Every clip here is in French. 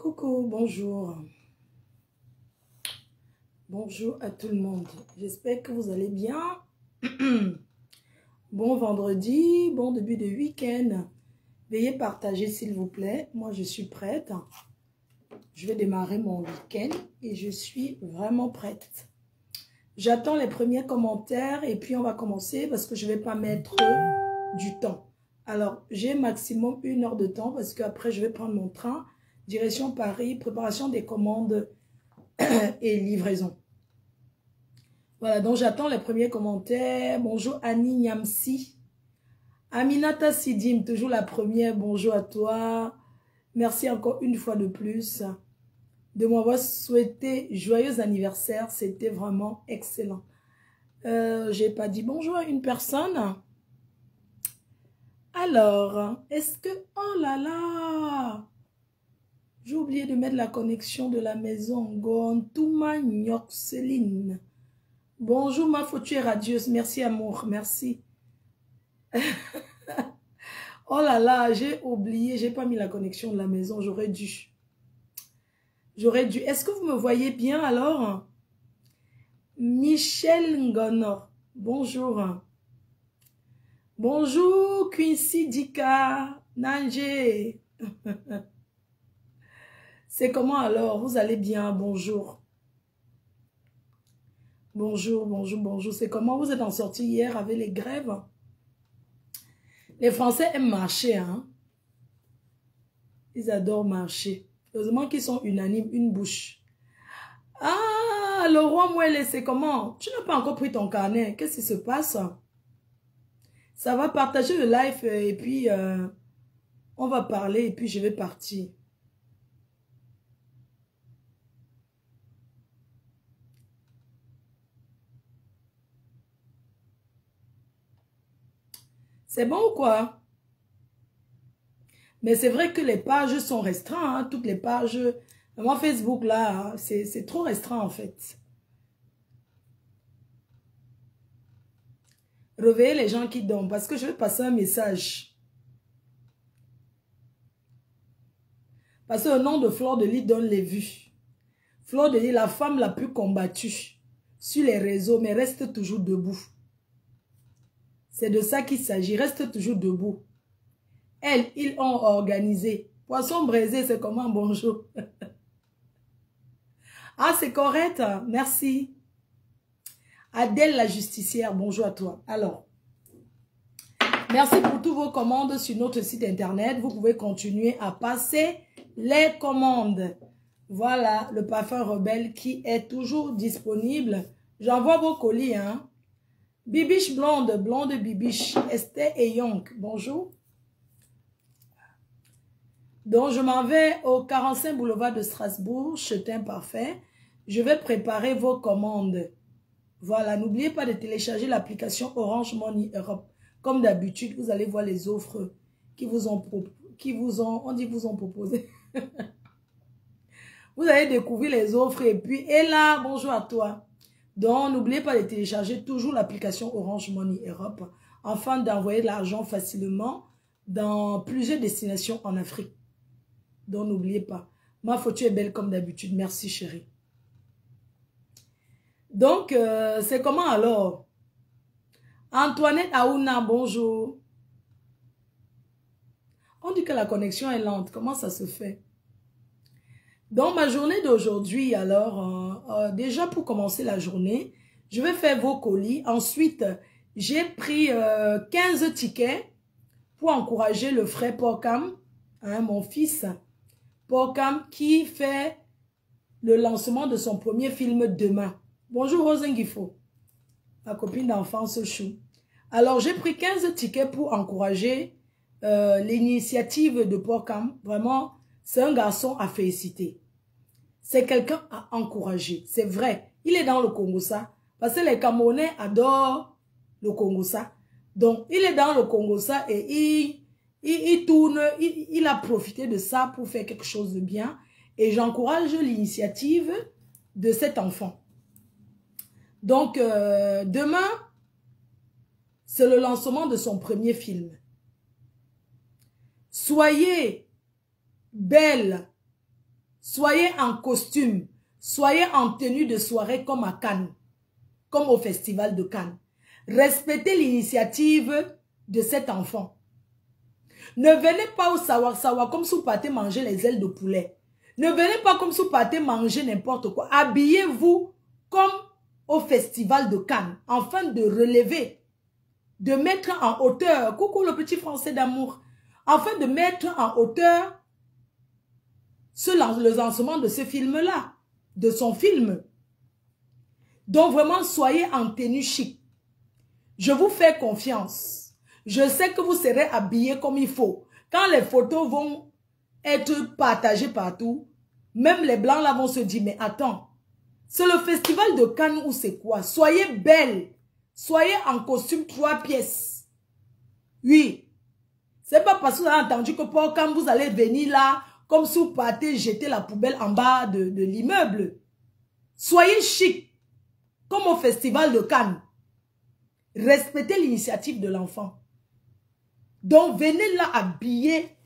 Coucou, bonjour. Bonjour à tout le monde. J'espère que vous allez bien. Bon vendredi, bon début de week-end. Veuillez partager s'il vous plaît. Moi, je suis prête. Je vais démarrer mon week-end et je suis vraiment prête. J'attends les premiers commentaires et puis on va commencer parce que je ne vais pas mettre du temps. Alors, j'ai maximum 1 heure de temps parce qu'après, je vais prendre mon train. Direction Paris, préparation des commandes et livraison. Voilà, donc j'attends les premiers commentaires. Bonjour Annie Niamsi. Aminata Sidim, toujours la première. Bonjour à toi. Merci encore une fois de plus de m'avoir souhaité joyeux anniversaire. C'était vraiment excellent. J'ai pas dit bonjour à une personne. Alors, est-ce que... Oh là là! J'ai oublié de mettre la connexion de la maison. Gontouma Nyokseline. Bonjour, ma faute, tu es radieuse. Merci, amour. Merci. Oh là là, j'ai oublié. J'ai pas mis la connexion de la maison. J'aurais dû. J'aurais dû. Est-ce que vous me voyez bien alors? Michel Ngono. Bonjour. Bonjour, Quincy Dika. Nanje. C'est comment alors? Vous allez bien? Bonjour. Bonjour, bonjour, bonjour. C'est comment? Vous êtes en sortie hier avec les grèves? Les Français aiment marcher, hein? Ils adorent marcher. Heureusement qu'ils sont unanimes, une bouche. Ah, le roi Mouelle, c'est comment? Tu n'as pas encore pris ton carnet. Qu'est-ce qui se passe? Ça va partager le live et puis on va parler et puis je vais partir. C'est bon ou quoi? Mais c'est vrai que les pages sont restreintes, hein, toutes les pages. Moi, Facebook, là, c'est trop restreint, en fait. Réveillez les gens qui dorment, parce que je vais passer un message. Parce que le nom de Fleur de Lys donne les vues. Fleur de Lys, la femme la plus combattue sur les réseaux, mais reste toujours debout. C'est de ça qu'il s'agit, reste toujours debout. Elles, ils ont organisé. Poisson braisé, c'est comment? Bonjour. Ah, c'est correct. Merci. Adèle la justicière, bonjour à toi. Alors, merci pour tous vos commandes sur notre site internet. Vous pouvez continuer à passer les commandes. Voilà, le parfum rebelle qui est toujours disponible. J'envoie vos colis, hein. Bibiche blonde, blonde Bibiche, Esther et Young, bonjour. Donc, je m'en vais au 45 boulevard de Strasbourg, Chetin Parfait. Je vais préparer vos commandes. Voilà, n'oubliez pas de télécharger l'application Orange Money Europe. Comme d'habitude, vous allez voir les offres qui vous ont proposé. Vous allez découvrir les offres et puis, et là, bonjour à toi. Donc, n'oubliez pas de télécharger toujours l'application Orange Money Europe afin d'envoyer de l'argent facilement dans plusieurs destinations en Afrique. Donc, n'oubliez pas. Ma photo est belle comme d'habitude. Merci, chérie. Donc, c'est comment alors? Antoinette Aouna, bonjour. On dit que la connexion est lente. Comment ça se fait? Dans ma journée d'aujourd'hui, alors, déjà pour commencer la journée, je vais faire vos colis. Ensuite, j'ai pris 15 tickets pour encourager le frère Porcam, hein, mon fils Porcam, qui fait le lancement de son premier film demain. Bonjour Rosengifo, ma copine d'enfance chou. Alors, j'ai pris 15 tickets pour encourager l'initiative de Porcam. Vraiment, c'est un garçon à féliciter. C'est quelqu'un à encourager. C'est vrai. Il est dans le Congo-Ça. Parce que les Camerounais adorent le Congo-Ça. Donc, il est dans le Congo-Ça et il tourne. Il a profité de ça pour faire quelque chose de bien. Et j'encourage l'initiative de cet enfant. Donc, demain, c'est le lancement de son premier film. Soyez belle. soyez en costume, soyez en tenue de soirée comme à Cannes, comme au festival de Cannes. Respectez l'initiative de cet enfant. Ne venez pas au sawa comme si vous partez manger les ailes de poulet. Ne venez pas comme si vous partez manger n'importe quoi. Habillez-vous comme au festival de Cannes, afin de relever, de mettre en hauteur, coucou le petit français d'amour, afin de mettre en hauteur le lancement de ce film-là, de son film. Donc vraiment, soyez en tenue chic. Je vous fais confiance. Je sais que vous serez habillés comme il faut. Quand les photos vont être partagées partout, même les blancs là vont se dire, mais attends, c'est le festival de Cannes ou c'est quoi? Soyez belles. Soyez en costume 3 pièces. Oui. C'est pas parce que vous avez entendu que quand vous allez venir là, comme si vous partez jeter la poubelle en bas de l'immeuble. Soyez chic. Comme au festival de Cannes. Respectez l'initiative de l'enfant. Donc, venez là habillé.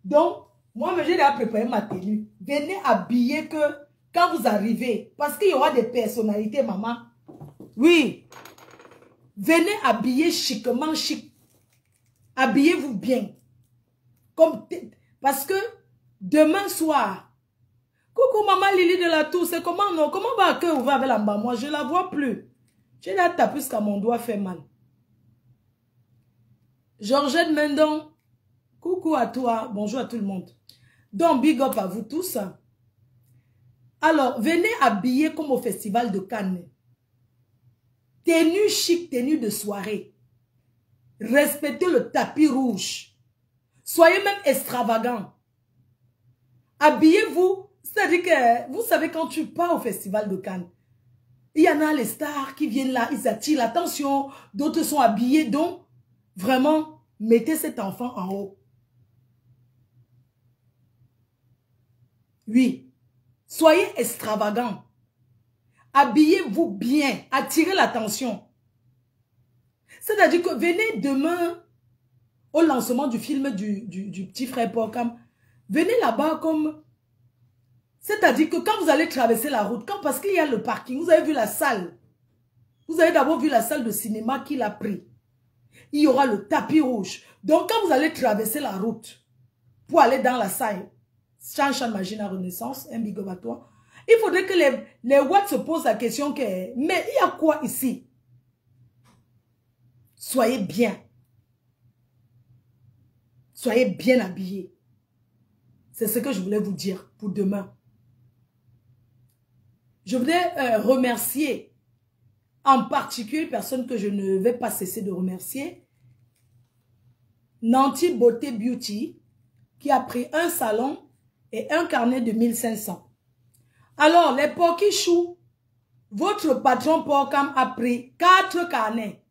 Donc, moi, j'ai déjà préparé ma tenue. Venez habillé que quand vous arrivez, parce qu'il y aura des personnalités, maman. Oui. Venez habillé chiquement, chic. Habillez-vous bien. Parce que demain soir, coucou maman Lily de la Tour, c'est comment non? Comment va que ouvert avec la bas? Moi, je ne la vois plus. J'ai la tape jusqu'à mon doigt fait mal. Georgette Mendon, coucou à toi, bonjour à tout le monde. Donc, big up à vous tous. Alors, venez habiller comme au festival de Cannes. Tenue chic, tenue de soirée. Respectez le tapis rouge. Soyez même extravagant. Habillez-vous. C'est-à-dire que, vous savez, quand tu pars au festival de Cannes, il y en a les stars qui viennent là, ils attirent l'attention, d'autres sont habillés, donc, vraiment, mettez cet enfant en haut. Oui. Soyez extravagant. Habillez-vous bien. Attirez l'attention. C'est-à-dire que venez demain au lancement du film du petit frère Porcam. Venez là-bas comme... C'est-à-dire que quand vous allez traverser la route, parce qu'il y a le parking, vous avez vu la salle. Vous avez d'abord vu la salle de cinéma qu'il a pris. Il y aura le tapis rouge. Donc quand vous allez traverser la route pour aller dans la salle, Chan Magina Renaissance, un big up à toi, il faudrait que les Watts se posent la question que, mais il y a quoi ici? Soyez bien. Soyez bien habillés. C'est ce que je voulais vous dire pour demain. Je voudrais remercier en particulier une personne que je ne vais pas cesser de remercier. Nanti Beauté Beauty, qui a pris un salon et un carnet de 1500. Alors, les Pokichou, votre patron Porcam a pris 4 carnets.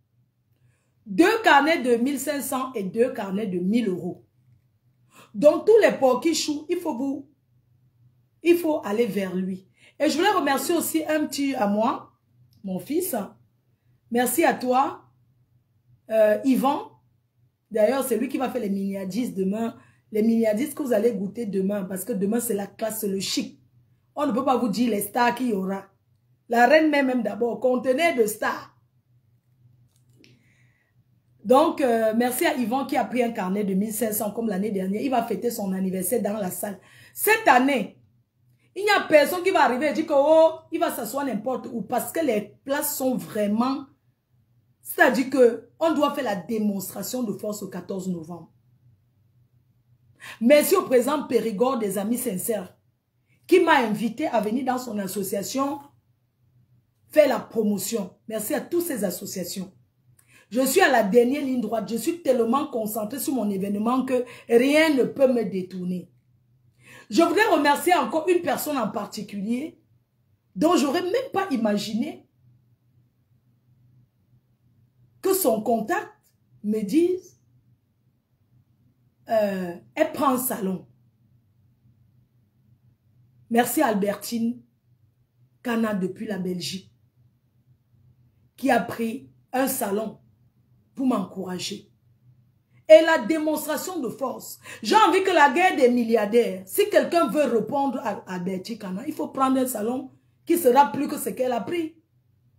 2 carnets de 1500 et 2 carnets de 1000 euros. Donc, tous les Pokichou, il faut aller vers lui. Et je voulais remercier aussi un petit à moi, mon fils. Merci à toi, Yvan. D'ailleurs, c'est lui qui va faire les miniadis demain. Les miniadis que vous allez goûter demain. Parce que demain, c'est la classe, c'est le chic. On ne peut pas vous dire les stars qu'il y aura. La reine même d'abord, contenait de stars. Donc, merci à Yvan qui a pris un carnet de 1500 comme l'année dernière. Il va fêter son anniversaire dans la salle. Cette année, il n'y a personne qui va arriver et dire que oh, il va s'asseoir n'importe où parce que les places sont vraiment... C'est-à-dire qu'on doit faire la démonstration de force au 14 novembre. Merci au président Périgord des Amis Sincères qui m'a invité à venir dans son association faire la promotion. Merci à toutes ces associations. Je suis à la dernière ligne droite. Je suis tellement concentrée sur mon événement que rien ne peut me détourner. Je voudrais remercier encore une personne en particulier dont j'aurais même pas imaginé que son contact me dise elle prend un salon. Merci à Albertine Cana depuis la Belgique qui a pris un salon pour m'encourager. et la démonstration de force. J'ai envie que la guerre des milliardaires, si quelqu'un veut répondre à Betty Kana, il faut prendre un salon qui sera plus que ce qu'elle a pris.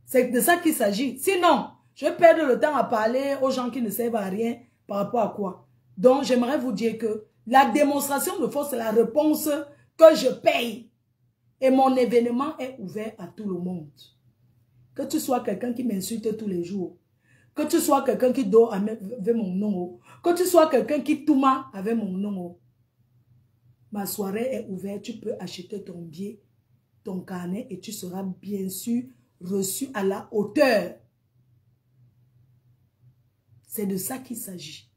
C'est de ça qu'il s'agit. Sinon, je vais perdre le temps à parler aux gens qui ne servent à rien par rapport à quoi. Donc, j'aimerais vous dire que la démonstration de force, c'est la réponse que je paye. Et mon événement est ouvert à tout le monde. Que tu sois quelqu'un qui m'insulte tous les jours. Que tu sois quelqu'un qui dort avec mon nom. Que tu sois quelqu'un qui touma avec mon nom. Ma soirée est ouverte. Tu peux acheter ton billet, ton carnet et tu seras bien sûr reçu à la hauteur. C'est de ça qu'il s'agit.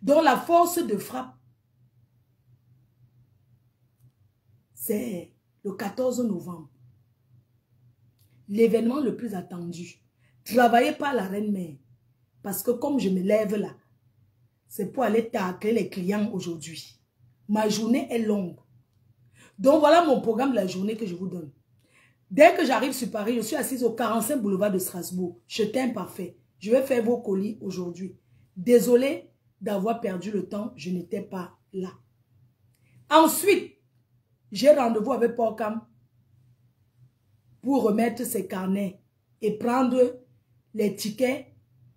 Donc la force de frappe, c'est le 14 novembre. L'événement le plus attendu. Travaillez pas la reine-mère. Parce que comme je me lève là, c'est pour aller tacler les clients aujourd'hui. Ma journée est longue. Donc voilà mon programme de la journée que je vous donne. Dès que j'arrive sur Paris, je suis assise au 45 boulevard de Strasbourg. Je t'aime parfait. Je vais faire vos colis aujourd'hui. Désolée d'avoir perdu le temps, je n'étais pas là. Ensuite, j'ai rendez-vous avec Porcam pour remettre ses carnets et prendre les tickets.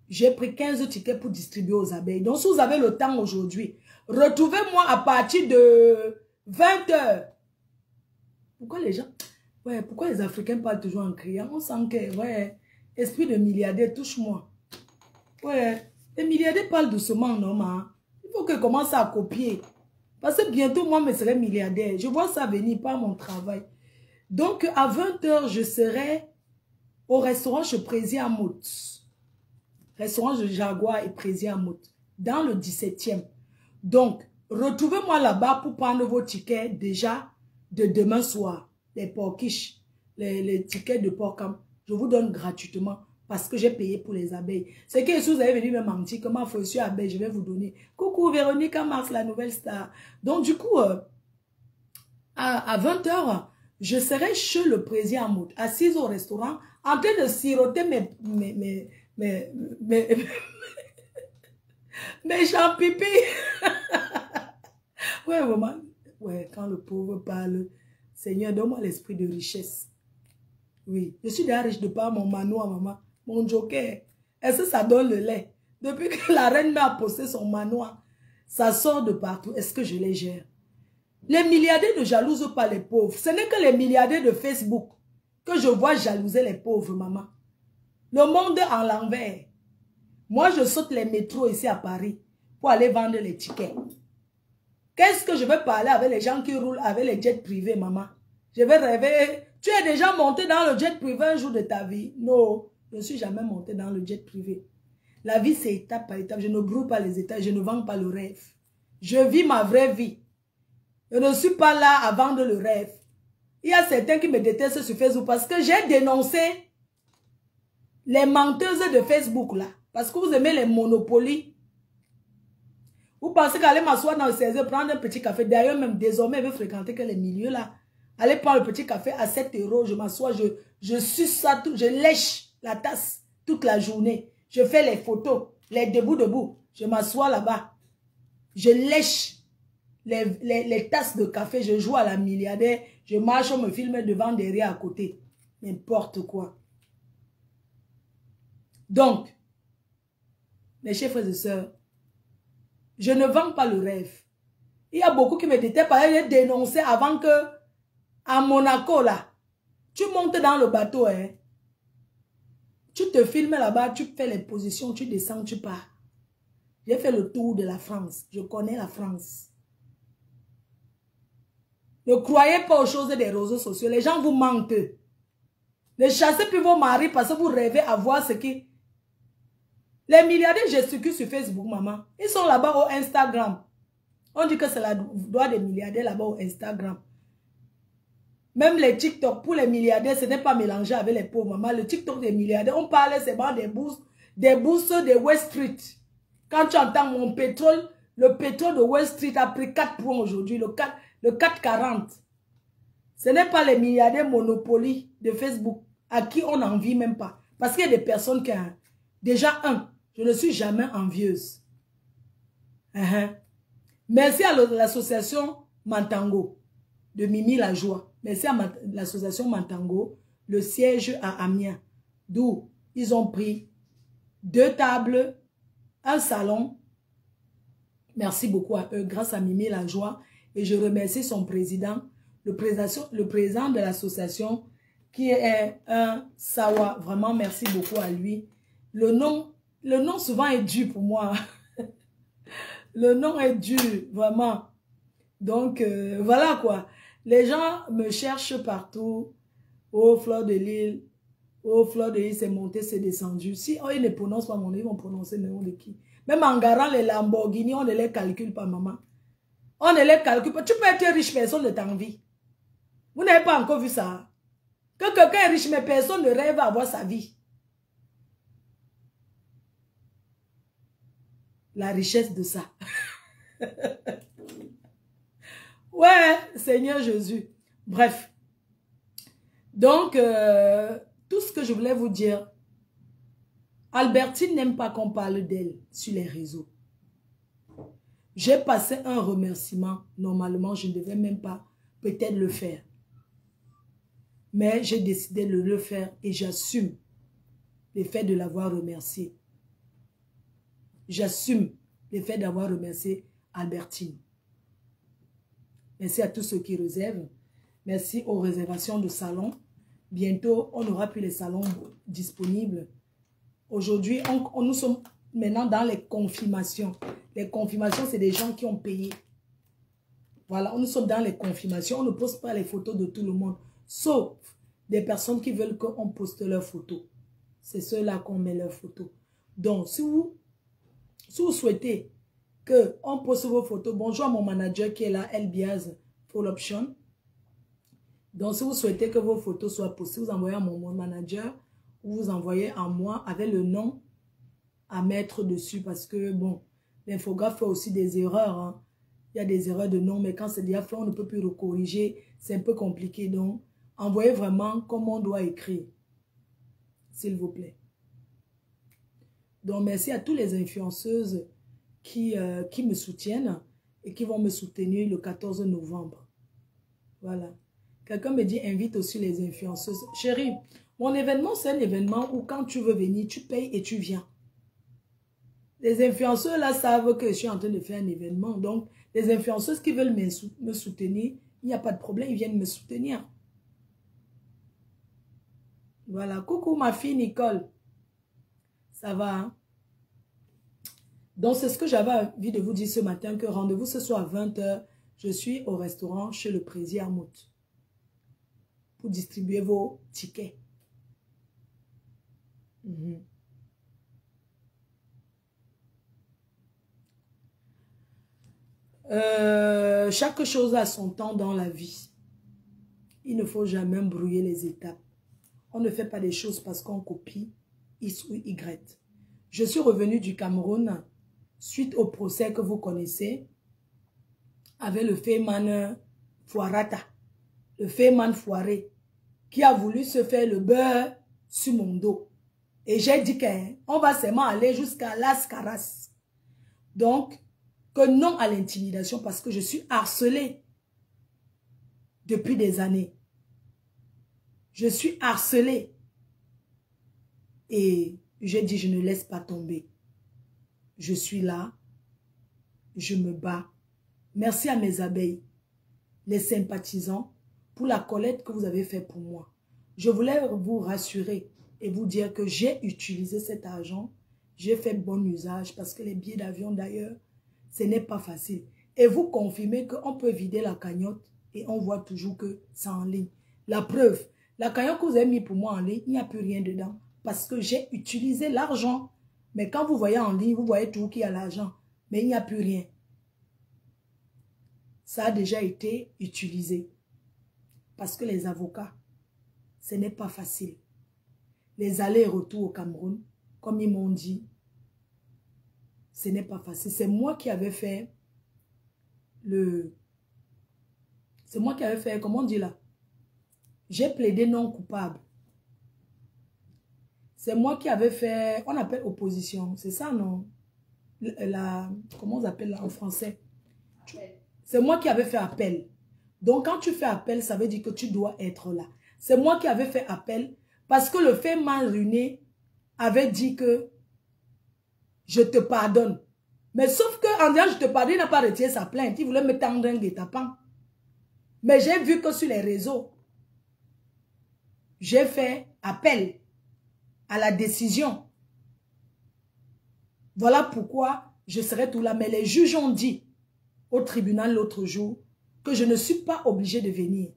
J'ai pris 15 tickets pour distribuer aux abeilles. Donc, si vous avez le temps aujourd'hui, retrouvez-moi à partir de 20 h. Pourquoi les gens... Ouais, pourquoi les Africains parlent toujours en criant? On sent que, ouais, esprit de milliardaire, touche-moi. Ouais, les milliardaires parlent doucement, non, ma. Il faut qu'ils commencent à copier. Parce que bientôt, moi, je serai milliardaire. Je vois ça venir par mon travail. Donc, à 20 h, je serai au restaurant chez Prési Amout. Restaurant de Jaguar et Prési Amout. Dans le 17e. Donc, retrouvez-moi là-bas pour prendre vos tickets déjà de demain soir. Les porquiches, les tickets de Porcam. Je vous donne gratuitement parce que j'ai payé pour les abeilles. C'est que si vous avez venu me mentir, comment faut sur abeille, je vais vous donner. Coucou Véronique Mars, la nouvelle star. Donc du coup, à 20 h, je serai chez le président Amout, assise au restaurant, en train de siroter mes champipi. Ouais, maman. Ouais, quand le pauvre parle, Seigneur, donne-moi l'esprit de richesse. Oui, je suis déjà riche de par mon manoir, maman. Mon joker. Est-ce que ça donne le lait? Depuis que la reine m'a posté son manoir, ça sort de partout. Est-ce que je les gère? Les milliardaires ne jalousent pas les pauvres. Ce n'est que les milliardaires de Facebook que je vois jalouser les pauvres, maman. Le monde en l'envers. Moi, je saute les métros ici à Paris pour aller vendre les tickets. Qu'est-ce que je vais parler avec les gens qui roulent avec les jets privés, maman? Je vais rêver. Tu es déjà monté dans le jet privé un jour de ta vie? Non, je ne suis jamais monté dans le jet privé. La vie, c'est étape par étape. Je ne brûle pas les étapes, je ne vends pas le rêve. Je vis ma vraie vie. Je ne suis pas là à vendre le rêve. Il y a certains qui me détestent sur Facebook parce que j'ai dénoncé les menteuses de Facebook là. Parce que vous aimez les monopolies. Vous pensez qu'aller m'asseoir dans le 16 prendre un petit café. D'ailleurs, même désormais, je vais fréquenter que les milieux là. Allez prendre le petit café à 7 €. Je m'assois, je suce ça, je lèche la tasse toute la journée. Je fais les photos, les debout. Je m'assois là-bas. Je lèche les tasses de café. Je joue à la milliardaire. Je marche, on me filme devant, derrière, à côté. N'importe quoi. Donc, mes chers frères et sœurs, je ne vends pas le rêve. Il y a beaucoup qui me détestent parce que j'ai dénoncé avant que, à Monaco, là, tu montes dans le bateau, hein. Tu te filmes là-bas, tu fais les positions, tu descends, tu pars. J'ai fait le tour de la France. Je connais la France. Ne croyez pas aux choses des réseaux sociaux. Les gens vous mentent. Ne chassez plus vos maris parce que vous rêvez à voir ce qui... Les milliardaires gesticulent sur Facebook, maman. Ils sont là-bas au Instagram. On dit que c'est la loi des milliardaires là-bas au Instagram. Même les TikTok, pour les milliardaires, ce n'est pas mélangé avec les pauvres, maman. Le TikTok des milliardaires, on parle seulement des bourses de Wall Street. Quand tu entends mon pétrole, le pétrole de Wall Street a pris 4 points aujourd'hui, le 4,40. Ce n'est pas les milliardaires Monopoly de Facebook à qui on n'en vit même pas. Parce qu'il y a des personnes Déjà, je ne suis jamais envieuse. Merci à l'association Mantango de Mimi la Joie. Merci à l'association Mantango, le siège à Amiens, d'où ils ont pris 2 tables, un salon. Merci beaucoup à eux, grâce à Mimi la Joie. Et je remercie son président, le président de l'association, qui est un Sawa. Vraiment, merci beaucoup à lui. Le nom souvent est dur pour moi. Le nom est dur, vraiment. Donc, voilà quoi. Les gens me cherchent partout. Oh, Fleur de Lille. Oh, Fleur de Lille, c'est monté, c'est descendu. Si ils ne prononcent pas mon nom, ils vont prononcer le nom de qui? Même en garant les Lamborghini, on ne les calcule pas, maman. On ne les calcule pas. Tu peux être riche, personne ne t'envie. Vous n'avez pas encore vu ça. Que quelqu'un est riche, mais personne ne rêve à avoir sa vie. La richesse de ça. Ouais, Seigneur Jésus. Bref. Donc, tout ce que je voulais vous dire, Albertine n'aime pas qu'on parle d'elle sur les réseaux. J'ai passé un remerciement. Normalement, je ne devais même pas peut-être le faire. Mais j'ai décidé de le faire et j'assume le fait de l'avoir remercié. J'assume le fait d'avoir remercié Albertine. Merci à tous ceux qui réservent. Merci aux réservations de salons. Bientôt, on n'aura plus les salons disponibles. Aujourd'hui, nous sommes maintenant dans les confirmations. Les confirmations, c'est des gens qui ont payé. Voilà, nous sommes dans les confirmations. On ne poste pas les photos de tout le monde. Sauf des personnes qui veulent qu'on poste leurs photos. C'est ceux-là qu'on met leurs photos. Donc, si vous souhaitez qu'on poste vos photos, bonjour à mon manager qui est là, Elbiaz, Full Option. Donc, si vous souhaitez que vos photos soient postées, vous envoyez à mon manager ou vous envoyez à moi avec le nom à mettre dessus parce que, bon, l'infographe fait aussi des erreurs. Hein. Il y a des erreurs de nom, mais quand c'est déjà fait, on ne peut plus le corriger. C'est un peu compliqué. Donc, envoyez vraiment comme on doit écrire. S'il vous plaît. Donc, merci à tous les influenceuses qui me soutiennent et qui vont me soutenir le 14 novembre. Voilà. Quelqu'un me dit, invite aussi les influenceuses. Chérie, mon événement, c'est un événement où quand tu veux venir, tu payes et tu viens. Les influenceurs là savent que je suis en train de faire un événement. Donc, les influenceuses qui veulent me soutenir, il n'y a pas de problème, ils viennent me soutenir. Voilà. Coucou ma fille Nicole. Ça va, hein? Donc, c'est ce que j'avais envie de vous dire ce matin, que rendez-vous ce soir à 20 h. Je suis au restaurant chez le président Armout pour distribuer vos tickets. Chaque chose a son temps dans la vie. Il ne faut jamais brouiller les étapes. On ne fait pas des choses parce qu'on copie X ou Y. Je suis revenu du Cameroun suite au procès que vous connaissez avec le Féman Foirata, le Féman Foiré, qui a voulu se faire le beurre sur mon dos. Et j'ai dit qu'on va seulement aller jusqu'à Las Caras. Donc, que non à l'intimidation parce que je suis harcelée depuis des années. Je suis harcelée. Et j'ai dit, je ne laisse pas tomber. Je suis là. Je me bats. Merci à mes abeilles, les sympathisants, pour la collecte que vous avez fait pour moi. Je voulais vous rassurer et vous dire que j'ai utilisé cet argent. J'ai fait bon usage parce que les billets d'avion d'ailleurs, ce n'est pas facile. Et vous confirmez qu'on peut vider la cagnotte et on voit toujours que c'est en ligne. La preuve, la cagnotte que vous avez mis pour moi en ligne, il n'y a plus rien dedans. Parce que j'ai utilisé l'argent. Mais quand vous voyez en ligne, vous voyez tout qu'il y a l'argent. Mais il n'y a plus rien. Ça a déjà été utilisé. Parce que les avocats, ce n'est pas facile. Les allers-retours au Cameroun, comme ils m'ont dit, ce n'est pas facile. C'est moi qui avais fait C'est moi qui avais fait, comment on dit là? J'ai plaidé non coupable. C'est moi qui avais fait, on appelle opposition, c'est ça, non? Comment on appelle là en français? C'est moi qui avais fait appel. Donc, quand tu fais appel, ça veut dire que tu dois être là. C'est moi qui avais fait appel parce que le fait mal ruiné avait dit que je te pardonne. Mais sauf que en disant je te pardonne, il n'a pas retiré sa plainte. Il voulait me tendre un guet-apens. Mais j'ai vu que sur les réseaux, j'ai fait appel à la décision. Voilà pourquoi je serai tout là. Mais les juges ont dit au tribunal l'autre jour que je ne suis pas obligée de venir.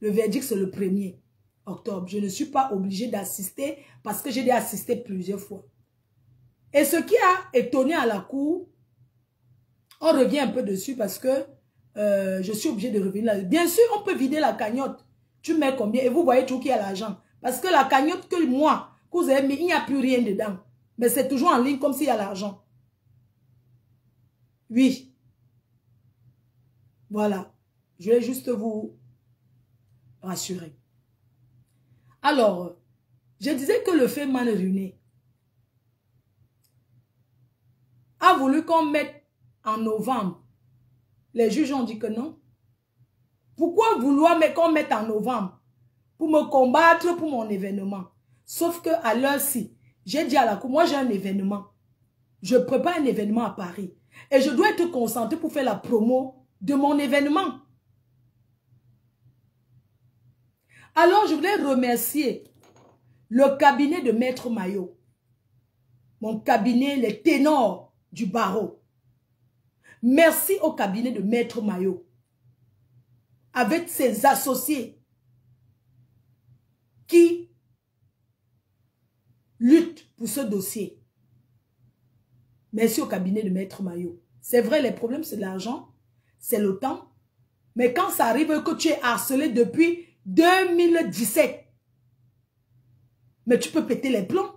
Le verdict, c'est le 1er octobre. Je ne suis pas obligée d'assister parce que j'ai dû assister plusieurs fois. Et ce qui a étonné à la cour, on revient un peu dessus parce que je suis obligée de revenir là. Bien sûr, on peut vider la cagnotte. Tu mets combien? Et vous voyez tout qu'il y a l'argent. Parce que la cagnotte que moi, que vous avez mis, il n'y a plus rien dedans. Mais c'est toujours en ligne comme s'il y a l'argent. Oui. Voilà. Je vais juste vous rassurer. Alors, je disais que le fait mal ruiné a voulu qu'on mette en novembre. Les juges ont dit que non. Pourquoi vouloir qu'on mette en novembre pour me combattre pour mon événement? Sauf que à l'heure-ci, j'ai dit à la cour, moi j'ai un événement. Je prépare un événement à Paris. Et je dois être concentrée pour faire la promo de mon événement. Alors je voudrais remercier le cabinet de Maître Maillot. Mon cabinet, les ténors du barreau. Merci au cabinet de Maître Maillot. Avec ses associés qui luttent pour ce dossier. Merci au cabinet de Maître Maillot. C'est vrai, les problèmes, c'est l'argent, c'est le temps. Mais quand ça arrive que tu es harcelé depuis 2017, mais tu peux péter les plombs.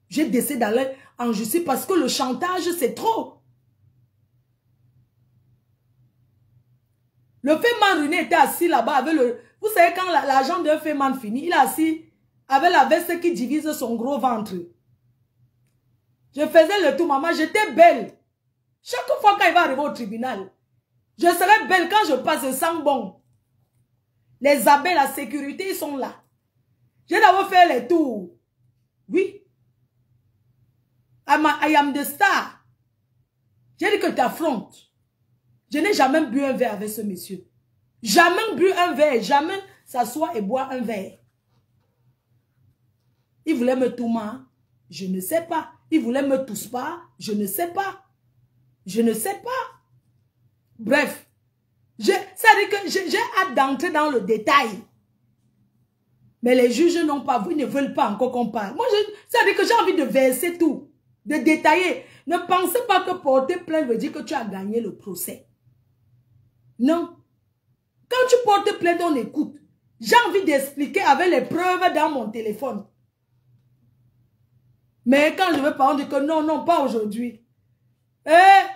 J'ai décidé d'aller en justice parce que le chantage, c'est trop. Le Féman Runé était assis là-bas avec le... Vous savez, quand l'argent d'un Féman finit, il est assis avec la veste qui divise son gros ventre. Je faisais le tout, maman, j'étais belle. Chaque fois quand il va arriver au tribunal, je serai belle quand je passe, je sens bon. Les abeilles, la sécurité, ils sont là. J'ai d'abord fait les tours. Oui. I am the star. J'ai dit que tu affrontes. Je n'ai jamais bu un verre avec ce monsieur. Jamais bu un verre. Jamais s'asseoir et boire un verre. Il voulait me tourner. Je ne sais pas. Il voulait me tousse pas. Je ne sais pas. Je ne sais pas. Bref. Ça veut dire que j'ai hâte d'entrer dans le détail. Mais les juges n'ont pas voulu, ils ne veulent pas encore qu'on parle. Moi, ça veut dire que j'ai envie de verser tout. De détailler. Ne pensez pas que porter plainte veut dire que tu as gagné le procès. Non. Quand tu portes plainte, on écoute. J'ai envie d'expliquer avec les preuves dans mon téléphone. Mais quand je veux pas, on dit que non, non, pas aujourd'hui.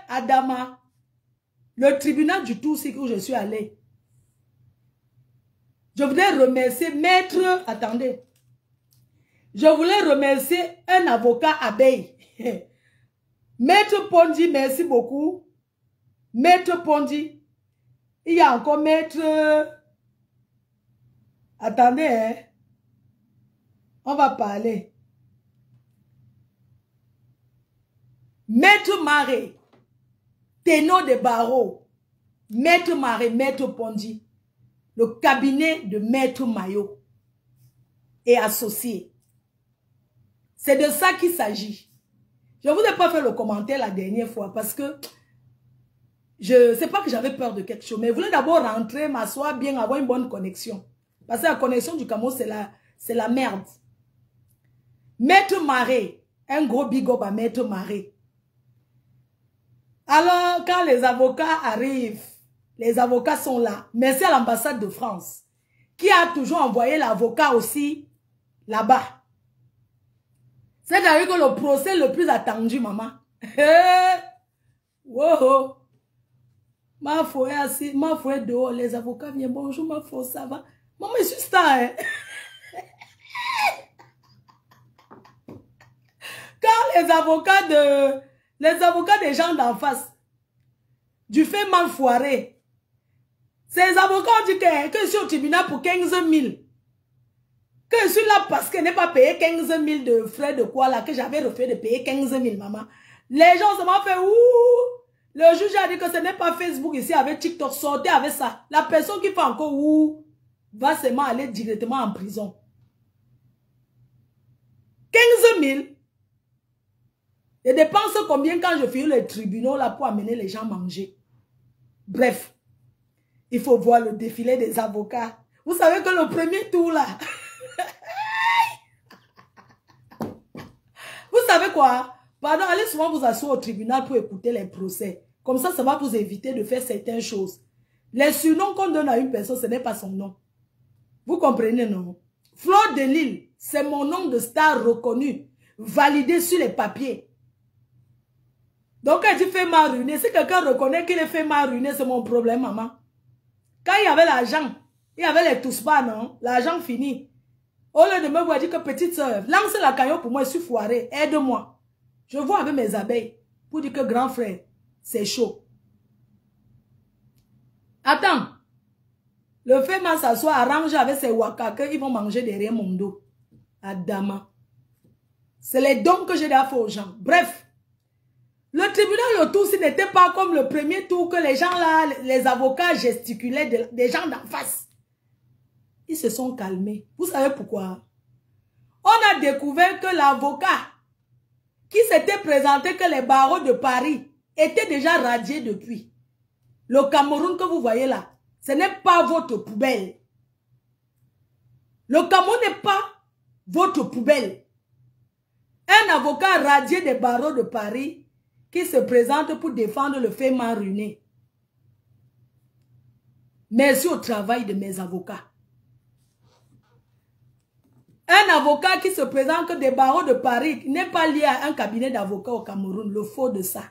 Adama, le tribunal du tout, c'est où je suis allée. Je voulais remercier maître, attendez. Je voulais remercier un avocat abeille. Maître Pondi, merci beaucoup. Maître Pondi. Il y a encore maître... Attendez, hein. On va parler. Maître Maré. Ténor de barreau. Maître Maré, maître Pondi. Le cabinet de Maître Maillot. Et associé. C'est de ça qu'il s'agit. Je ne vous ai pas fait le commentaire la dernière fois parce que je sais pas que j'avais peur de quelque chose, mais je voulais d'abord rentrer, m'asseoir bien, avoir une bonne connexion. Parce que la connexion du Cameroun, c'est la merde. Maître Maré, un gros big up à Maître Maré. Alors, quand les avocats arrivent, les avocats sont là. Merci à l'ambassade de France, qui a toujours envoyé l'avocat aussi là-bas. C'est-à-dire que le procès le plus attendu, maman. Wow. Ma foi est assis, ma foi est dehors, les avocats viennent, bonjour ma foi, ça va. Maman, je suis star, hein? les avocats des gens d'en face, du fait mal foiré, ces avocats ont dit que je suis au tribunal pour 15 000. Que je suis là parce que je n'ai pas payé 15 000 de frais de quoi là, que j'avais refait de payer 15 000, maman. Les gens se m'ont fait ouh. Le juge a dit que ce n'est pas Facebook ici avec TikTok, sortez avec ça. La personne qui fait encore ouh va seulement aller directement en prison. 15 000. Je dépense combien quand je finis les tribunaux là pour amener les gens manger. Bref, il faut voir le défilé des avocats. Vous savez que le premier tour là, vous savez quoi? Pardon, allez souvent vous asseoir au tribunal pour écouter les procès. Comme ça va vous éviter de faire certaines choses. Les surnoms qu'on donne à une personne, ce n'est pas son nom. Vous comprenez, non? Fleur de Lille, c'est mon nom de star reconnu, validé sur les papiers. Donc, quand tu fais mal ruiner, si quelqu'un reconnaît qu'il est fait mal ruiner, c'est mon problème, maman. Quand il y avait l'argent, il y avait les tous-bas, non? L'argent fini. Au lieu de me voir dire que petite soeur, lance la cagnotte pour moi, je suis foiré, aide-moi. Je vois avec mes abeilles pour dire que grand frère, c'est chaud. Attends. Le fait mal s'asseoir, arrange avec ses wakaka, ils vont manger derrière mon dos. Adama. C'est les dons que j'ai déjà fait aux gens. Bref. Le tribunal, le tour, ce n'était pas comme le premier tour que les gens là, les avocats gesticulaient des gens d'en face. Ils se sont calmés. Vous savez pourquoi? On a découvert que l'avocat qui s'était présenté que les barreaux de Paris étaient déjà radiés depuis. Le Cameroun que vous voyez là, ce n'est pas votre poubelle. Le Cameroun n'est pas votre poubelle. Un avocat radié des barreaux de Paris qui se présente pour défendre le fait mal ruiné. Merci au travail de mes avocats. Un avocat qui se présente que des barreaux de Paris n'est pas lié à un cabinet d'avocats au Cameroun. Le faux de ça.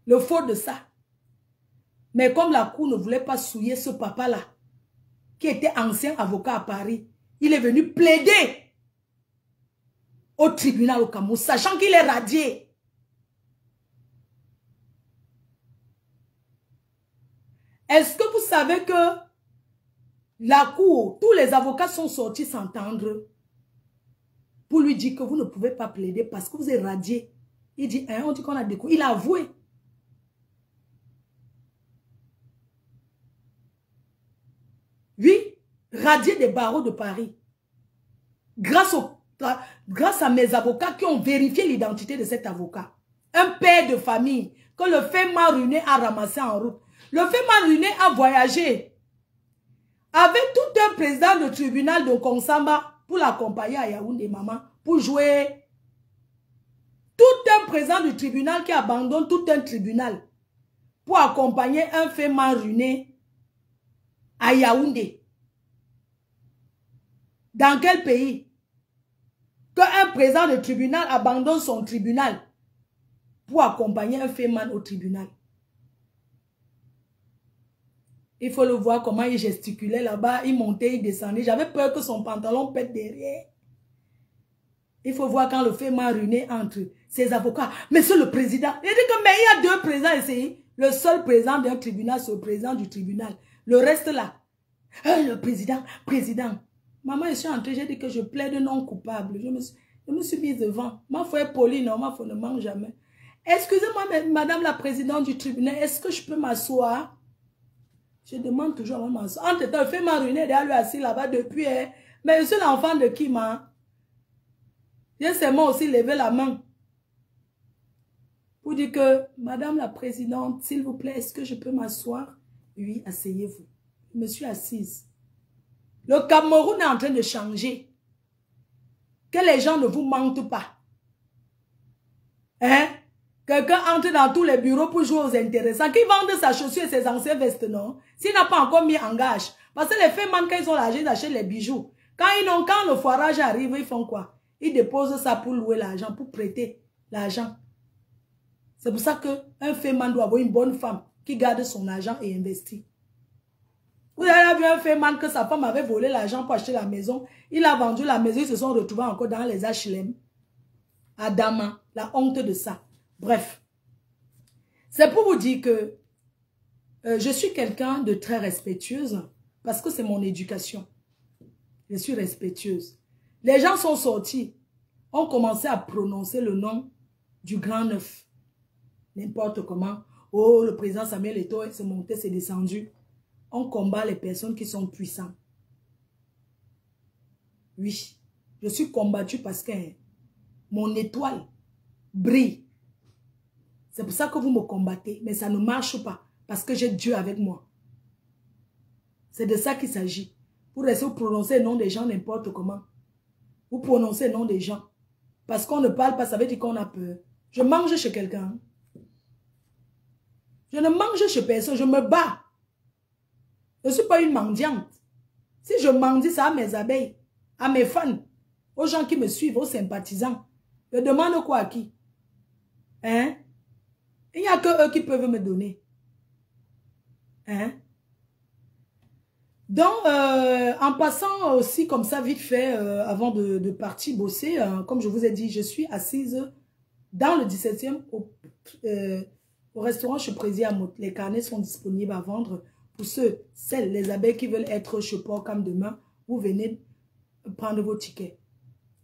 Le faux de ça. Mais comme la cour ne voulait pas souiller ce papa-là, qui était ancien avocat à Paris, il est venu plaider au tribunal au Cameroun, sachant qu'il est radié. Est-ce que vous savez que la cour, tous les avocats sont sortis s'entendre pour lui dire que vous ne pouvez pas plaider parce que vous êtes radié. Il dit, hein, on dit qu'on a découvert. Il a avoué. Oui, radié des barreaux de Paris. Grâce à mes avocats qui ont vérifié l'identité de cet avocat. Un père de famille que le fait mal ruiné a ramassé en route. Le fait mal ruiné a voyagé avec tout un président de tribunal de Konsamba pour l'accompagner à Yaoundé, maman, pour jouer. Tout un président du tribunal qui abandonne tout un tribunal pour accompagner un fait mal ruiné à Yaoundé. Dans quel pays? Qu'un président de tribunal abandonne son tribunal pour accompagner un fait mal au tribunal. Il faut le voir comment il gesticulait là-bas, il montait, il descendait. J'avais peur que son pantalon pète derrière. Il faut voir quand le fait mal ruiné entre ses avocats. Monsieur le président, il dit que mais il y a deux présidents ici. Le seul président d'un tribunal, c'est le président du tribunal. Le reste là, le président. Maman, je suis entrée, j'ai dit que je plaide non coupable. Je me suis mise devant. Ma foi est polie, non, ma foi ne mange jamais. Excusez-moi, madame la présidente du tribunal, est-ce que je peux m'asseoir? Je demande toujours à m'asseoir. Entre-temps, il fait m'arruiner derrière lui assis là-bas depuis. Hein. Mais je suis l'enfant de qui, ma? J'ai seulement aussi levé la main. Pour dire que, madame la présidente, s'il vous plaît, est-ce que je peux m'asseoir? Oui, asseyez-vous. Je me suis assise. Le Cameroun est en train de changer. Que les gens ne vous mentent pas. Hein? Quelqu'un entre dans tous les bureaux pour jouer aux intéressants. Qui vendent sa chaussure et ses anciennes vestes, non? S'il n'a pas encore mis en gage. Parce que les femmes, quand ils ont l'argent, ils achètent les bijoux. Quand le foirage arrive, ils font quoi? Ils déposent ça pour louer l'argent, pour prêter l'argent. C'est pour ça qu'un féman doit avoir une bonne femme qui garde son argent et investit. Vous avez bien fait mal que sa femme avait volé l'argent pour acheter la maison. Il a vendu la maison, ils se sont retrouvés encore dans les HLM. Adama, la honte de ça. Bref. C'est pour vous dire que je suis quelqu'un de très respectueuse parce que c'est mon éducation. Je suis respectueuse. Les gens sont sortis, ont commencé à prononcer le nom du grand neuf. N'importe comment. Oh, le président Samuel Eto'o s'est monté, s'est descendu. On combat les personnes qui sont puissantes. Oui, je suis combattue parce que mon étoile brille. C'est pour ça que vous me combattez, mais ça ne marche pas parce que j'ai Dieu avec moi. C'est de ça qu'il s'agit. Vous restez vous prononcer le nom des gens n'importe comment. Vous prononcez le nom des gens. Parce qu'on ne parle pas, ça veut dire qu'on a peur. Je mange chez quelqu'un. Je ne mange chez personne, je me bats. Je ne suis pas une mendiante. Si je mendie, ça à mes abeilles, à mes fans, aux gens qui me suivent, aux sympathisants. Je demande quoi à qui? Hein? Il n'y a que eux qui peuvent me donner. Hein? Donc, en passant aussi comme ça, vite fait, avant de partir bosser, comme je vous ai dit, je suis assise dans le 17e au restaurant chez Président. Les carnets sont disponibles à vendre. Pour celles, les abeilles qui veulent être chez Port-Cam demain, vous venez prendre vos tickets.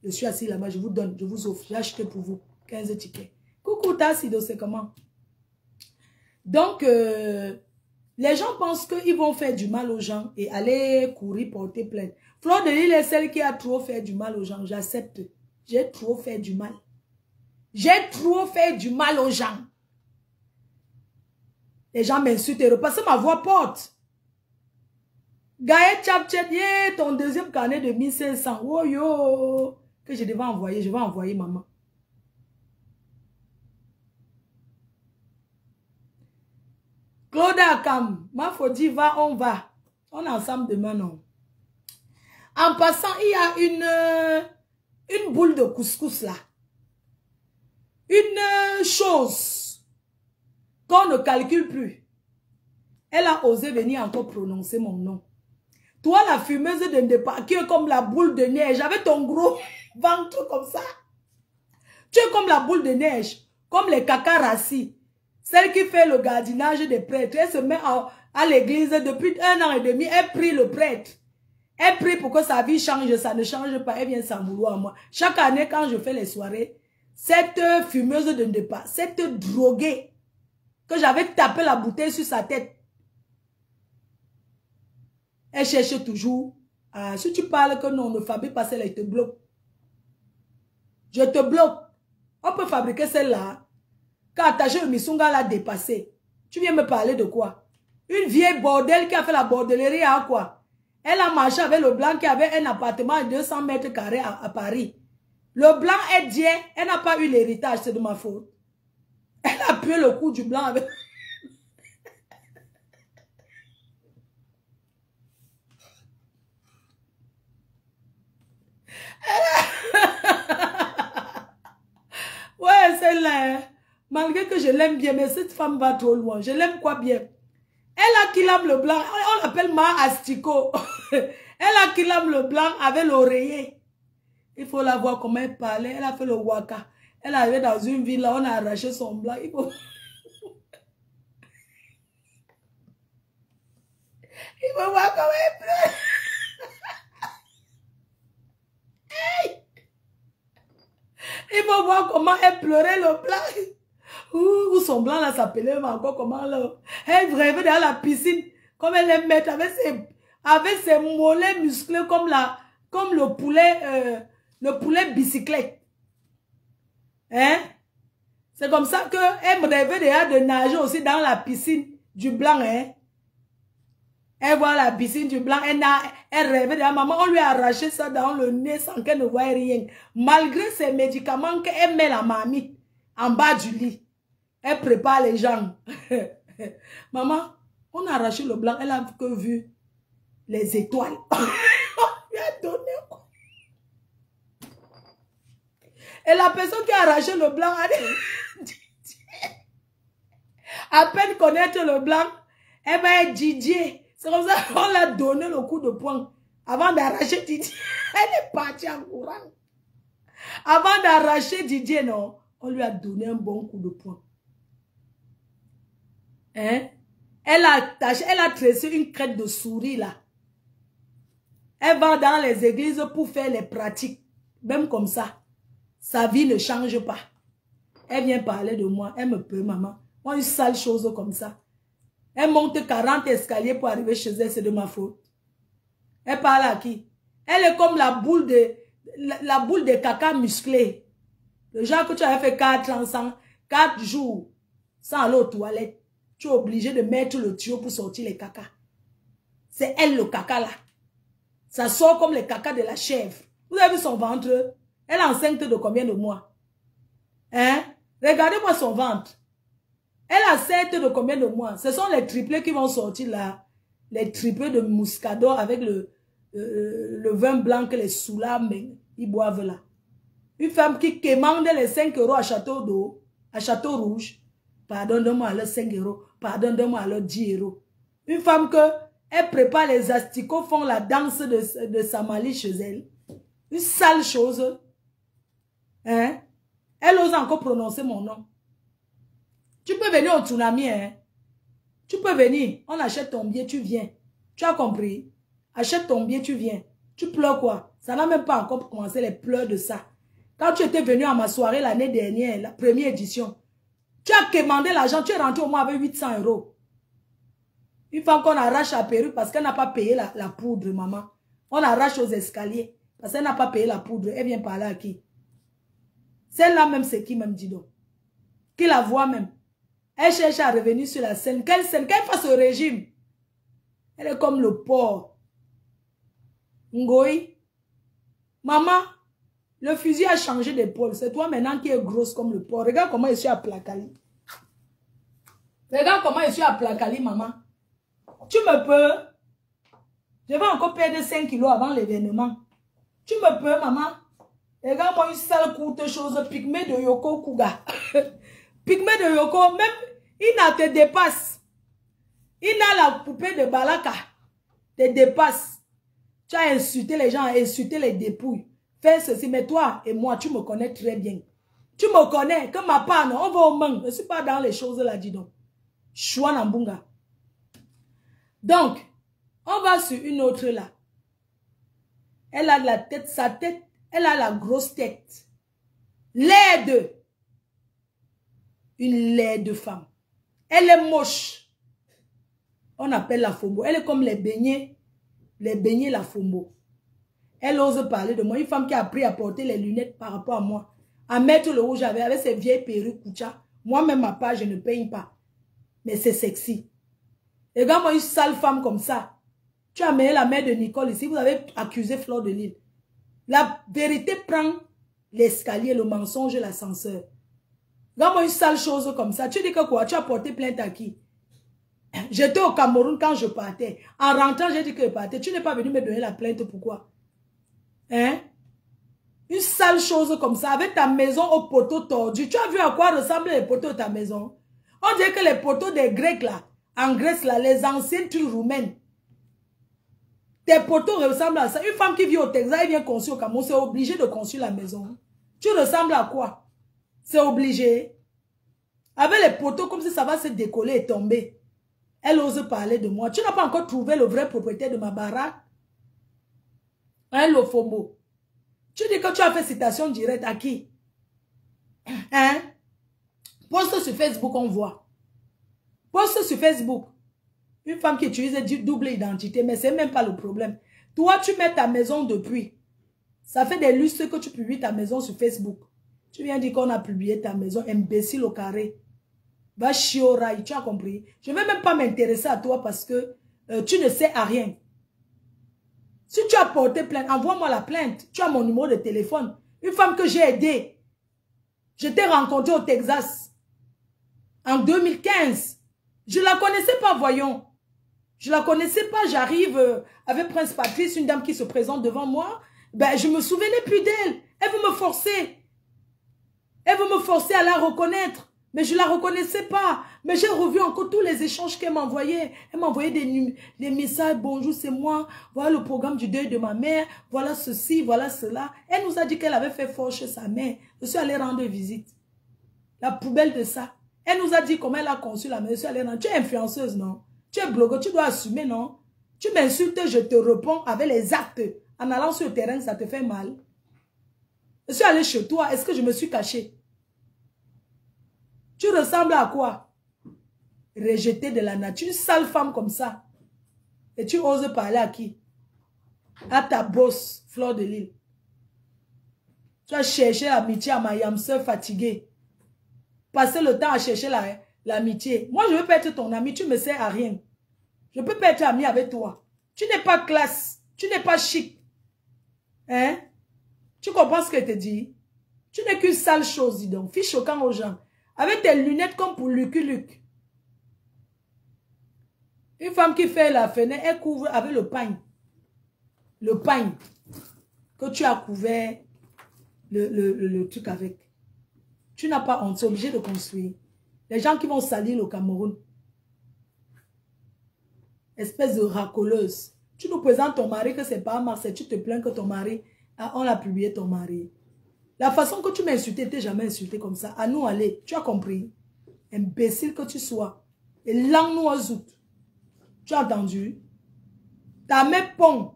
Je suis assis là-bas, je vous donne, je vous offre, j'ai acheté pour vous 15 tickets. Coucou Tassido, c'est comment? Donc, les gens pensent qu'ils vont faire du mal aux gens et aller courir porter plainte. Fleur de Lys est celle qui a trop fait du mal aux gens, j'accepte. J'ai trop fait du mal. J'ai trop fait du mal aux gens. Les gens m'insultent et repassent ma voix porte. Gaël Tchapchet, ton deuxième carnet de 1500. Oh yo, que je devais envoyer, je vais envoyer maman. Claude Akam, ma Fodi va, on va. On est ensemble demain, non. En passant, il y a une boule de couscous là. Une chose qu'on ne calcule plus. Elle a osé venir encore prononcer mon nom. Toi, la fumeuse de Ndepa, qui est comme la boule de neige, avec ton gros ventre comme ça. Tu es comme la boule de neige, comme les cacarassis. Celle qui fait le gardinage des prêtres. Elle se met à l'église depuis 1 an et demi. Elle prie le prêtre. Elle prie pour que sa vie change. Ça ne change pas. Elle vient s'en vouloir à moi. Chaque année, quand je fais les soirées, cette fumeuse de Ndepa, cette droguée, que j'avais tapé la bouteille sur sa tête, elle cherche toujours. Si tu parles que non, on ne fabrique pas celle-là, elle te bloque. Je te bloque. On peut fabriquer celle-là. Quand ta jeune Missunga l'a dépassé. Tu viens me parler de quoi? Une vieille bordel qui a fait la bordellerie à quoi? Elle a marché avec le blanc qui avait un appartement de 200 mètres carrés à Paris. Le blanc est dié. Elle n'a pas eu l'héritage, c'est de ma faute. Elle a pu le coup du blanc avec... Ouais, celle-là, malgré que je l'aime bien, mais cette femme va trop loin. Je l'aime quoi bien? Elle a Kilam le blanc, on l'appelle Ma Astico. Elle a Kilam le blanc avec l'oreiller. Il faut la voir comment elle parlait. Elle a fait le waka. Elle est arrivée dans une ville, là, on a arraché son blanc. Il faut... Il faut voir comment elle pleure. Il faut voir comment elle pleurait le blanc. Ou son blanc là s'appelait encore comment là. Elle rêvait dans la piscine. Comme elle aime mettre avec ses mollets musclés comme le poulet bicyclette. Hein? C'est comme ça qu'elle me rêvait déjà de nager aussi dans la piscine du blanc. Hein? Elle voit la piscine du blanc, elle rêvait de la maman, on lui a arraché ça dans le nez sans qu'elle ne voie rien. Malgré ces médicaments qu'elle met la mamie en bas du lit, elle prépare les gens. Maman, on a arraché le blanc, elle a que vu les étoiles. On lui a donné quoi? Et la personne qui a arraché le blanc, à peine connaître le blanc, elle va être Didier. C'est comme ça qu'on l'a donné le coup de poing. Avant d'arracher Didier, elle est partie en courant. Avant d'arracher Didier, non, on lui a donné un bon coup de poing. Hein? Elle a tressé une crête de souris là. Elle va dans les églises pour faire les pratiques. Même comme ça. Sa vie ne change pas. Elle vient parler de moi. Elle me peut, maman. Moi, une sale chose comme ça. Elle monte 40 escaliers pour arriver chez elle. C'est de ma faute. Elle parle à qui? Elle est comme la boule de caca musclé. Le genre que tu avais fait 4 jours sans aller aux toilettes. Tu es obligé de mettre le tuyau pour sortir les caca. C'est elle le caca là. Ça sort comme les caca de la chèvre. Vous avez vu son ventre? Elle est enceinte de combien de mois? Hein? Regardez-moi son ventre. Elle est enceinte de combien de mois? Ce sont les triplés qui vont sortir là. Les triplés de Muscador avec le vin blanc que les sous-là, ils boivent là. Une femme qui commande les 5 € à Château d'eau, à Château Rouge. Pardonne-moi alors 5 €. Pardonne-moi alors 10 €. Une femme que elle prépare les asticots, font la danse de Samali chez elle. Une sale chose. Hein? Elle ose encore prononcer mon nom. Tu peux venir au tsunami, hein? Tu peux venir. On achète ton billet, tu viens. Tu as compris? Achète ton billet, tu viens. Tu pleures quoi? Ça n'a même pas encore commencé les pleurs de ça. Quand tu étais venu à ma soirée l'année dernière, la première édition, tu as commandé l'argent, tu es rentré au moins avec 800 €. Une femme qu'on arrache la perruque parce qu'elle n'a pas payé la poudre, maman. On arrache aux escaliers parce qu'elle n'a pas payé la poudre. Elle vient parler à qui? Celle-là même, c'est qui même, dis donc? Qui la voit même? Elle cherche à revenir sur la scène. Quelle scène? Qu'elle fasse au régime. Elle est comme le porc. Ngoï. Maman, le fusil a changé d'épaule. C'est toi maintenant qui es grosse comme le porc. Regarde comment je suis à Plakali. Regarde comment je suis à Plakali, maman. Tu me peux. Je vais encore perdre 5 kilos avant l'événement. Tu me peux, maman. Regarde-moi une sale courte chose. Pygmée de Yoko Kuga. Pygmée de Yoko, même, il n'a te dépasse. Il n'a la poupée de Balaka. Te dépasse. Tu as insulté les gens, insulté les dépouilles. Fais ceci, mais toi et moi, tu me connais très bien. Tu me connais, que ma part, on va au manque. Je ne suis pas dans les choses là, dis donc. Chouan Mbunga. Donc, on va sur une autre là. Elle a la tête, sa tête, elle a la grosse tête. Laide. Une laide femme. Elle est moche. On appelle la Fombo. Elle est comme les beignets la Fombo. Elle ose parler de moi. Une femme qui a appris à porter les lunettes par rapport à moi. À mettre le rouge avec ses vieilles perruques Koucha. Moi-même, ma part, je ne paye pas. Mais c'est sexy. Regarde-moi une sale femme comme ça. Tu as amené la mère de Nicole ici. Vous avez accusé Fleur de Lille. La vérité prend l'escalier, le mensonge, l'ascenseur. Regarde-moi une sale chose comme ça. Tu dis que quoi? Tu as porté plainte à qui? J'étais au Cameroun quand je partais. En rentrant, j'ai dit que je partais. Tu n'es pas venu me donner la plainte, pourquoi? Hein? Une sale chose comme ça, avec ta maison au poteau tordu. Tu as vu à quoi ressemblent les poteaux de ta maison? On dirait que les poteaux des Grecs là, en Grèce là, les anciennes trucs roumaines. Tes poteaux ressemblent à ça. Une femme qui vit au Texas, elle vient construire au Cameroun, c'est obligé de construire la maison. Tu ressembles à quoi? C'est obligé. Avec les poteaux, comme si ça va se décoller et tomber. Elle ose parler de moi. Tu n'as pas encore trouvé le vrai propriétaire de ma baraque? Hein, le FOMO. Tu dis que tu as fait citation directe à qui? Hein? Poste sur Facebook, on voit. Poste sur Facebook. Une femme qui utilise double identité, mais c'est même pas le problème. Toi, tu mets ta maison depuis. Ça fait des lustres que tu publies ta maison sur Facebook. Tu viens dire qu'on a publié ta maison, imbécile au carré. Va chier au rail, tu as compris? Je ne vais même pas m'intéresser à toi parce que tu ne sais à rien. Si tu as porté plainte, envoie-moi la plainte. Tu as mon numéro de téléphone. Une femme que j'ai aidée. Je t'ai rencontrée au Texas. En 2015. Je ne la connaissais pas, voyons. Je ne la connaissais pas. J'arrive avec Prince Patrice, une dame qui se présente devant moi. Ben, je ne me souvenais plus d'elle. Elle veut me forcer. Elle veut me forcer à la reconnaître. Mais je ne la reconnaissais pas. Mais j'ai revu encore tous les échanges qu'elle m'envoyait. Elle m'envoyait des messages. Bonjour, c'est moi. Voilà le programme du deuil de ma mère. Voilà ceci, voilà cela. Elle nous a dit qu'elle avait fait fort chez sa mère. Je suis allée rendre visite. La poubelle de ça. Elle nous a dit comment elle a conçu la maison. Je suis allée rendre. Tu es influenceuse, non? Tu es blogueur, tu dois assumer, non? Tu m'insultes, je te réponds avec les actes. En allant sur le terrain, ça te fait mal. Je suis allée chez toi. Est-ce que je me suis cachée? Tu ressembles à quoi? Rejetée de la nature. Une sale femme comme ça. Et tu oses parler à qui? À ta bosse, Fleur de Lille. Tu as cherché l'amitié à ma yamseur fatiguée. Passer le temps à chercher l'amitié. Moi, je ne veux pas être ton ami. Tu ne me sers à rien. Je ne peux pas être ami avec toi. Tu n'es pas classe. Tu n'es pas chic. Hein? Tu comprends ce que je te dis? Tu n'es qu'une sale chose, dis donc. Fille choquant aux gens. Avec tes lunettes comme pour Lucky Luke. Une femme qui fait la fenêtre, elle couvre avec le pain. Le pain que tu as couvert le truc avec. Tu n'as pas honte, tu es obligé de construire. Les gens qui vont salir le Cameroun. Espèce de racoleuse. Tu nous présentes ton mari que c'est pas Marseille. Tu te plains que ton mari, on a publié ton mari. La façon que tu m'as insulté, tu n'es jamais insulté comme ça. À nous aller. Tu as compris? Imbécile que tu sois. Et langue nous azout. Tu as entendu? Ta mère pond.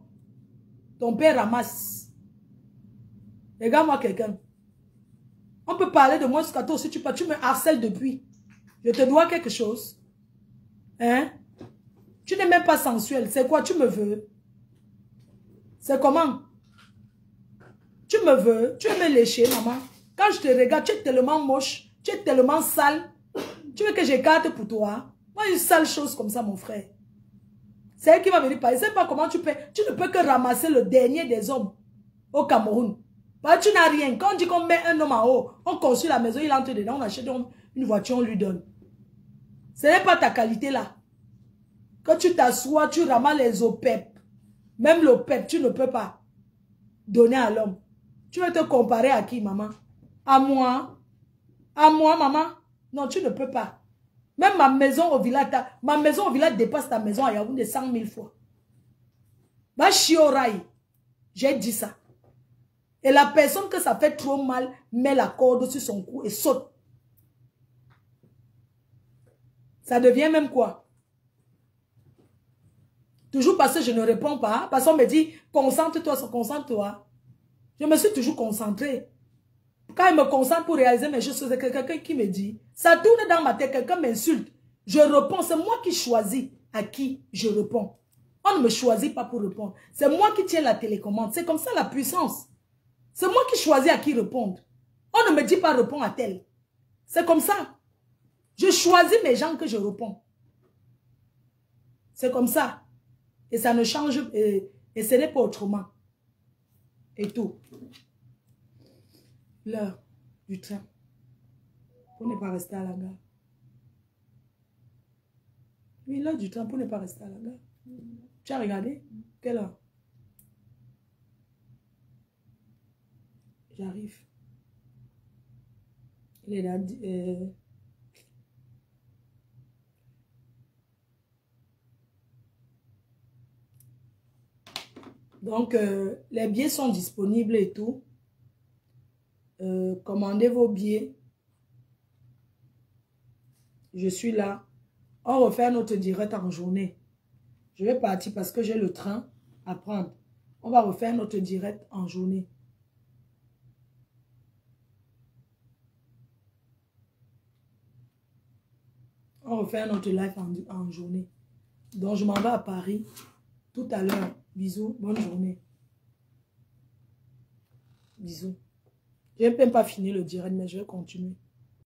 Ton père ramasse. Regarde-moi quelqu'un. On peut parler de moi jusqu'à toi aussi. Tu me harcèles depuis. Je te dois quelque chose. Hein? Tu n'es même pas sensuel. C'est quoi? Tu me veux? C'est comment? Tu me veux? Tu veux me lécher, maman? Quand je te regarde, tu es tellement moche. Tu es tellement sale. Tu veux que j'écarte pour toi? Moi, une sale chose comme ça, mon frère. C'est elle qui va venir parler. Je ne sais pas comment tu peux. Tu ne peux que ramasser le dernier des hommes au Cameroun. Bah, tu n'as rien. Quand on dit qu'on met un homme en haut, on construit la maison, il entre dedans, on achète une voiture, on lui donne. Ce n'est pas ta qualité là. Quand tu t'assois, tu ramasses les OPEP. Même l'OPEP, tu ne peux pas donner à l'homme. Tu veux te comparer à qui, maman? À moi? À moi, maman? Non, tu ne peux pas. Même ma maison au village dépasse ta maison à Yaoundé 100 000 fois. Va chier au rail. J'ai dit ça. Et la personne que ça fait trop mal met la corde sur son cou et saute. Ça devient même quoi? Toujours parce que je ne réponds pas. Parce qu'on me dit, concentre-toi, concentre-toi. Je me suis toujours concentrée. Quand je me concentre pour réaliser mes choses, c'est quelqu'un qui me dit, ça tourne dans ma tête, quelqu'un m'insulte. Je réponds, c'est moi qui choisis à qui je réponds. On ne me choisit pas pour répondre. C'est moi qui tiens la télécommande. C'est comme ça la puissance. C'est moi qui choisis à qui répondre. On ne me dit pas réponds à tel. C'est comme ça. Je choisis mes gens que je réponds. C'est comme ça. Et ça ne change, et ce n'est pas autrement. Et tout. L'heure du train. Pour ne pas rester à la gare. Oui, l'heure du train pour ne pas rester à la gare. Tu as regardé? Quelle heure? J'arrive. Il est là. Donc, les billets sont disponibles et tout. Commandez vos billets. Je suis là. On refait notre direct en journée. Je vais partir parce que j'ai le train à prendre. On va refaire notre direct en journée. On refait notre live en journée. Donc, je m'en vais à Paris tout à l'heure. Bisous. Bonne journée. Bisous. Je n'ai même pas fini le direct, mais je vais continuer.